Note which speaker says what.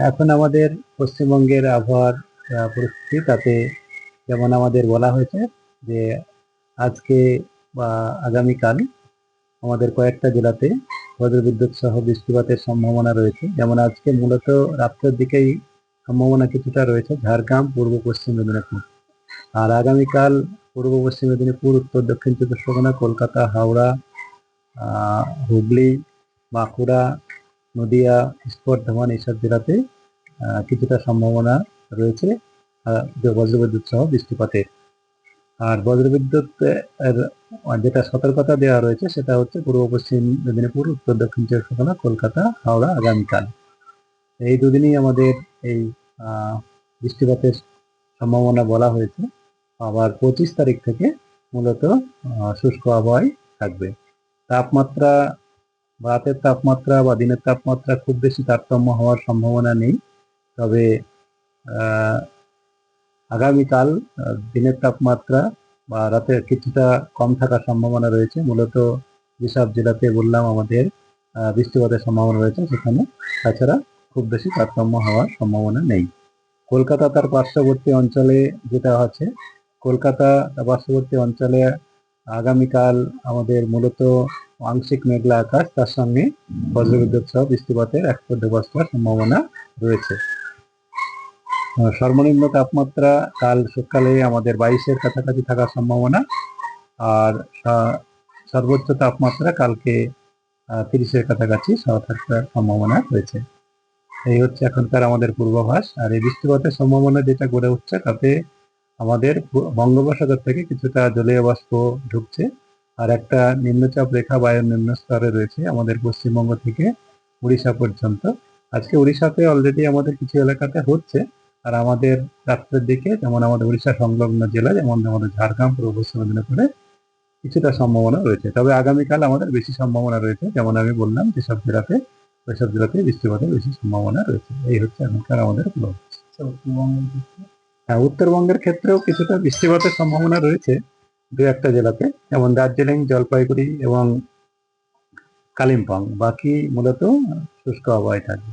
Speaker 1: এখন আমাদের পশ্চিমবঙ্গের আবহাওয়ার পরিস্থিতি তাতে যেমন আমাদের বলা হয়েছে যে আজকে বা আগামীকাল আমাদের কয়েকটা জেলাতে বজ্রবিদ্যুৎ সহ বৃষ্টিপাতের সম্ভাবনা রয়েছে। যেমন আজকে মূলত রাত্রের দিকেই সম্ভাবনা কিছুটা রয়েছে ঝাড়গ্রাম, পূর্ব পশ্চিম মেদিনীপুর। আর আগামীকাল পূর্ব পশ্চিম মেদিনীপুর, উত্তর দক্ষিণ চব্বিশ পরগনা, কলকাতা, হাওড়া, হুগলি, বাঁকুড়া, নদিয়া, ইস্ট বর্ধমান এইসব জেলাতে কিছুটা সম্ভাবনা রয়েছে যে বজ্রবিদ্যুৎ সহ বৃষ্টিপাতের। আর বজ্রবিদ্যুৎ এর যেটা সতর্কতা দেওয়া রয়েছে সেটা হচ্ছে পূর্ব পশ্চিম মেদিনীপুর, উত্তর দক্ষিণ চব্বিশ পরগনা, কলকাতা, হাওড়া আগামীকাল। এই দুদিনই আমাদের এই বৃষ্টিপাতের সম্ভাবনা বলা হয়েছে। আবার 25 তারিখ থেকে মূলত শুষ্ক আবহাওয়াই থাকবে। তাপমাত্রা, রাতের তাপমাত্রা বা দিনের তাপমাত্রা খুব বেশি তারতম্য হওয়ার সম্ভাবনা নেই। তবে আগামীকাল দিনের তাপমাত্রা বা রাতে কিছুটা কম থাকার সম্ভাবনা রয়েছে। মূলত যেসব জেলাতে বললাম আমাদের বৃষ্টিপাতের সম্ভাবনা রয়েছে সেখানে, তাছাড়া খুব বেশি তারতম্য হওয়ার সম্ভাবনা নেই। কলকাতা তার পার্শ্ববর্তী অঞ্চলে যেটা আছে, কলকাতা পার্শ্ববর্তী অঞ্চলে আগামীকাল আমাদের মূলত আংশিক মেঘলা আকাশ, তার সঙ্গে বজ্রবিদ্যুৎ সহ বৃষ্টিপাতের এক পর্যবস্থার সম্ভাবনা রয়েছে। সর্বনিম্ন তাপমাত্রা কাল সকালে আমাদের 22-এর কাছাকাছি থাকার সম্ভাবনা, আর সর্বোচ্চ তাপমাত্রা কালকে 30-এর কাছাকাছি থাকার সম্ভাবনা রয়েছে। এই হচ্ছে এখনকার আমাদের পূর্বাভাস। আর এই বৃষ্টিপাতের সম্ভাবনা যেটা গড়ে উঠছে তাতে আমাদের বঙ্গোপসাগর থেকে কিছুটা জলীয় বাষ্প ঢুকছে, আর একটা নিম্নচাপ রেখা বায়ুর নিম্ন স্তরে রয়েছে আমাদের পশ্চিমবঙ্গ থেকে উড়িষ্যা পর্যন্ত। আজকে উড়িষ্যাতে অলরেডি আমাদের কিছু এলাকাতে হচ্ছে, আর আমাদের রাত্রের দিকে যেমন আমাদের উড়িষ্যা সংলগ্ন জেলা যেমন আমাদের ঝাড়গ্রাম, পূর্ব পশ্চিম মেদিনীপুরে কিছুটা সম্ভাবনা রয়েছে। তবে আগামীকাল আমাদের বেশি সম্ভাবনা রয়েছে, যেমন আমি বললাম যেসব জেলাতে, ওইসব জেলাতে বৃষ্টিপাতের বেশি সম্ভাবনা রয়েছে। এই হচ্ছে এখনকার আমাদের পূর্বাভাস। হ্যাঁ, উত্তরবঙ্গের ক্ষেত্রেও কিছুটা বৃষ্টিপাতের সম্ভাবনা রয়েছে দু একটা জেলাতে, যেমন দার্জিলিং, জলপাইগুড়ি এবং কালিম্পং। বাকি মূলত শুষ্ক আবহাওয়ায় থাকবে।